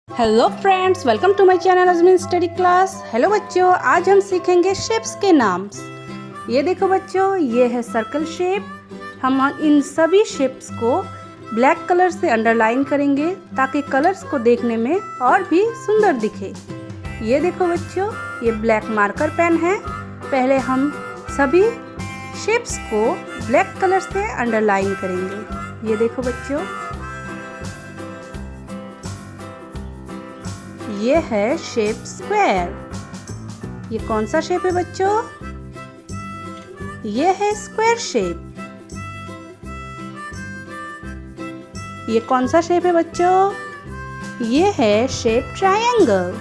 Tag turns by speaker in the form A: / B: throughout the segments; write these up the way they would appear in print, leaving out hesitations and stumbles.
A: Hello friends, welcome to my channel Ajmeen study class. Hello बच्चों, आज हम सीखेंगे शेप्स के नाम। ये देखो बच्चों, ये है सर्कल शेप। हम इन सभी शेप्स को ब्लैक कलर से अंडरलाइन करेंगे ताकि कलर्स को देखने में और भी सुंदर दिखे। ये देखो बच्चों, ये ब्लैक मार्कर पेन है। पहले हम सभी शेप्स को ब्लैक कलर से अंडरलाइन करेंगे। ये देखो बच्चों, ये है शेप स्क्वायर। ये कौन सा शेप है बच्चों? ये है स्क्वायर शेप। ये कौन सा शेप है बच्चों? ये है शेप ट्रायंगल।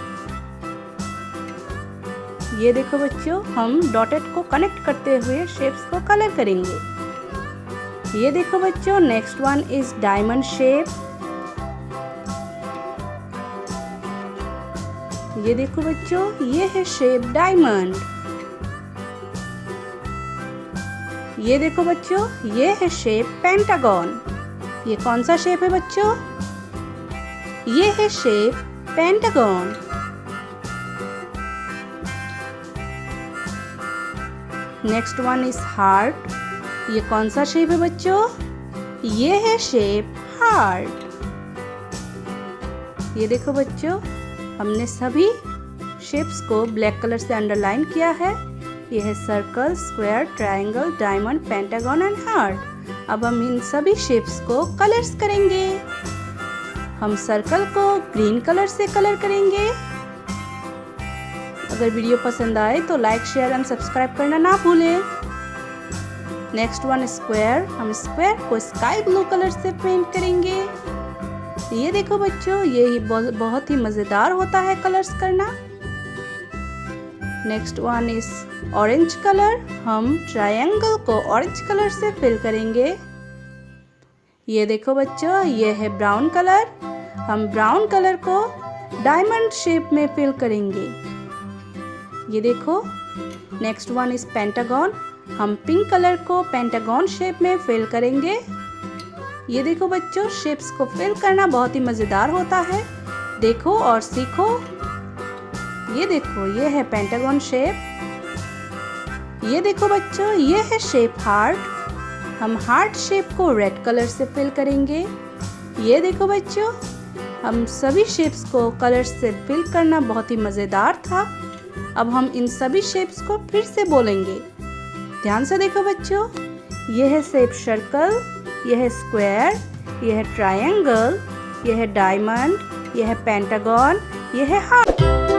A: ये देखो बच्चों, हम डॉटेड को कनेक्ट करते हुए शेप्स को कलर करेंगे। ये देखो बच्चों, next one is diamond shape. ये देखो बच्चों, ये है शेप डायमंड। ये देखो बच्चों, ये है शेप पेंटागन। ये कौन सा शेप है बच्चों? ये है shape pentagon. Next one is heart. ये कौन सा शेप है बच्चों? ये है शेप हार्ट। ये देखो बच्चों, हमने सभी शेप्स को ब्लैक कलर से अंडरलाइन किया है। यह है circle, square, triangle, diamond, pentagon and heart. अब हम इन सभी शेप्स को कलर्स करेंगे। हम सर्कल को ग्रीन कलर से कलर करेंगे। अगर वीडियो पसंद आए तो लाइक, शेयर एंड सब्सक्राइब करना ना भूलें। Next one square. हम स्क्वायर को स्काई ब्लू कलर से पेंट करेंगे। ये देखो बच्चों, ये बहुत ही मज़ेदार होता है कलर्स करना। Next one is orange colour. हम ट्रायंगल को ऑरेंज कलर से फिल करेंगे। ये देखो बच्चों, ये है ब्राउन कलर। हम ब्राउन कलर को डायमंड शेप में फिल करेंगे। ये देखो, नेक्स्ट वन इज पेंटागन। हम पिंक कलर को पेंटागन शेप में फिल करेंगे। ये देखो बच्चों, शेप्स को फिल करना बहुत ही मज़ेदार होता है। देखो और सीखो। ये देखो, ये है पेंटागन शेप। ये देखो बच्चों, ये है शेप हार्ट। हम हार्ट शेप को रेड कलर से फिल करेंगे। ये देखो बच्चों, हम सभी शेप्स को कलर से फिल करना बहुत ही मज़ेदार था। अब हम इन सभी शेप्स को फिर से बोलेंगे। ध्यान से देखो बच्चों, ये है शेप सर्कल, यह है स्क्वायर, यह है ट्रायंगल, यह है डायमंड, यह है पेंटागन, यह है हार्ट।